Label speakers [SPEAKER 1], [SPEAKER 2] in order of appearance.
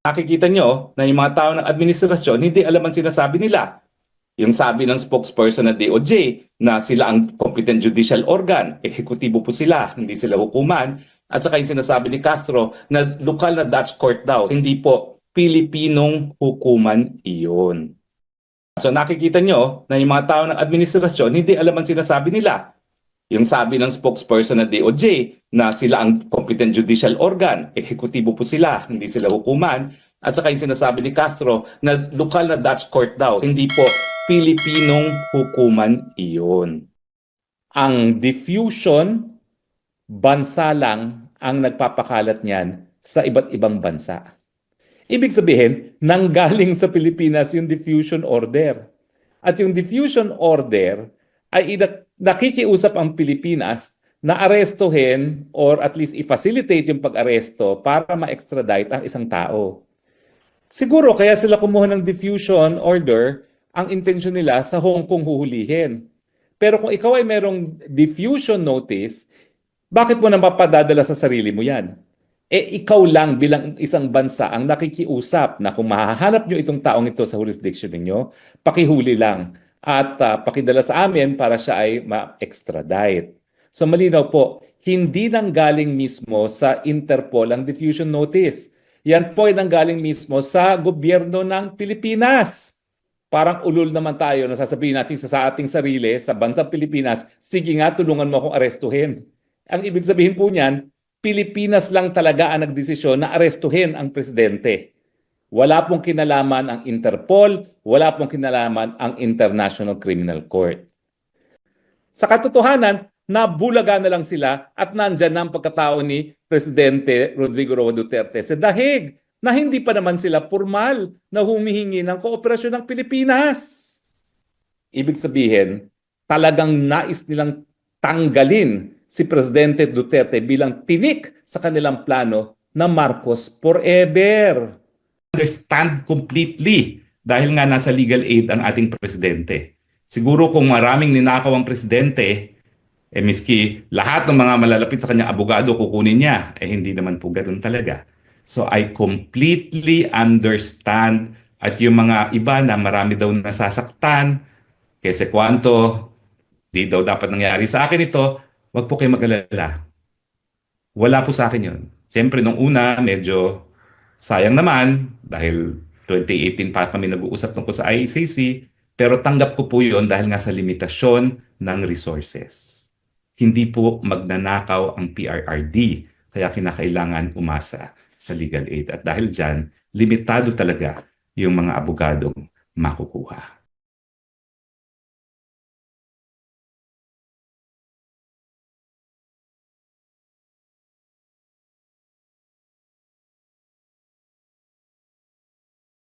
[SPEAKER 1] Nakikita nyo na yung mga tao ng administrasyon hindi alam ang sinasabi nila. Yung sabi ng spokesperson ng DOJ na sila ang competent judicial organ, ehekutibo po sila, hindi sila hukuman. At saka yung sinasabi ni Castro na lokal na Dutch court daw, hindi po Pilipinong hukuman iyon. So nakikita nyo na yung mga tao ng administrasyon hindi alam ang sinasabi nila. Yung sabi ng spokesperson ng DOJ na sila ang competent judicial organ, ehekutibo po sila, hindi sila hukuman. At saka yung sinasabi ni Castro na lokal na Dutch court daw, hindi po Pilipinong hukuman iyon. Ang diffusion, bansa lang ang nagpapakalat niyan sa iba't ibang bansa. Ibig sabihin, nanggaling sa Pilipinas yung diffusion order. At yung diffusion order ay nakikiusap ang Pilipinas na arestuhin or at least i-facilitate yung pag-aresto para ma-extradite ang isang tao. Siguro kaya sila kumuha ng diffusion order, ang intensyon nila sa Hong Kong huhulihin. Pero kung ikaw ay merong diffusion notice, bakit mo na mapadadala sa sarili mo yan? Ikaw lang bilang isang bansa ang nakikiusap na kung mahahanap nyo itong taong ito sa jurisdiction ninyo, pakihuli lang at pakidala sa amin para siya ay ma-extradite. So malinaw po, hindi nanggaling mismo sa Interpol ang diffusion notice. Yan po ay nanggaling mismo sa gobyerno ng Pilipinas. Parang ulol naman tayo na sasabihin natin sa ating sarili, sa bansang Pilipinas, sige nga, tulungan mo akong arestuhin. Ang ibig sabihin po niyan, Pilipinas lang talaga ang nagdesisyon na arestuhin ang presidente. Wala pong kinalaman ang Interpol, wala pong kinalaman ang International Criminal Court. Sa katotohanan, nabulaga na lang sila at nandyan na ang pagkatao ni Presidente Rodrigo Roa Duterte sa dahig na hindi pa naman sila formal na humihingi ng kooperasyon ng Pilipinas. Ibig sabihin, talagang nais nilang tanggalin si Presidente Duterte bilang tinik sa kanilang plano na Marcos forever. Understand completely dahil nga nasa legal aid ang ating presidente. Siguro kung maraming ninakaw ang presidente, miski lahat ng mga malalapit sa kanyang abogado kukunin niya, hindi naman po ganoon talaga. So I completely understand at yung mga iba na marami daw nasasaktan, kasi kwanto, di daw dapat nangyari sa akin ito, wag po kayo mag-alala. Wala po sa akin yun. Siyempre, nung una, medyo sayang naman dahil 2018 pa kami nag-uusap tungkol sa ICC, pero tanggap ko po yun dahil nga sa limitasyon ng resources. Hindi po magnanakaw ang PRRD, kaya kinakailangan umasa sa legal aid. At dahil dyan, limitado talaga yung mga abogadong makukuha.